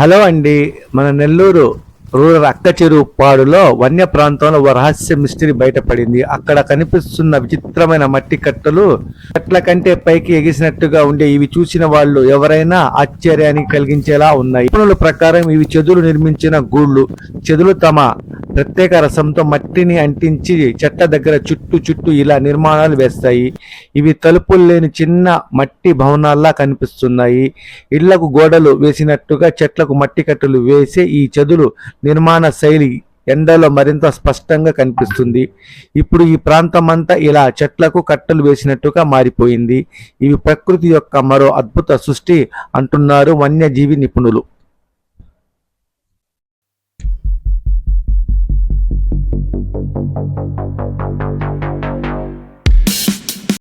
Hello అండి. మన Nellore rural అక్క చెరువు పాడులో వన్య ప్రాంతంలో ఓ రహస్య మిస్టరీ బయటపడింది. అక్కడ కనిపిస్తున్న విచిత్రమైన మట్టి కట్టలు చెట్ల కంటే పైకి ఎగిసినట్టుగా ఉండే ఇవి చూసిన వాళ్ళు ఎవరైనా ఆశ్చర్యానికి కలిగించేలా ఉన్నాయి. నిపుణుల ప్రకారం ఇవి చెదులు నిర్మించిన గూళ్ళు. చెదులు తమ ప్రత్యేక రసంతో మట్టిని అంటించి చెట్ల దగ్గర చుట్టూ ఇలా నిర్మాణాలు వేస్తాయి. ఇవి తలుపులు లేని చిన్న మట్టి భవనాల్లా కనిపిస్తున్నాయి. ఇళ్లకు గోడలు వేసినట్టుగా చెట్లకు మట్టి కట్టలు వేసే ఈ చెదులు నిర్మాణ శైలి ఎండలో మరింత స్పష్టంగా కనిపిస్తుంది. ఇప్పుడు ఈ ప్రాంతం అంతా ఇలా చెట్లకు కట్టలు వేసినట్టుగా మారిపోయింది. ఇవి ప్రకృతి యొక్క మరో అద్భుత సృష్టి అంటున్నారు వన్యజీవి నిపుణులు.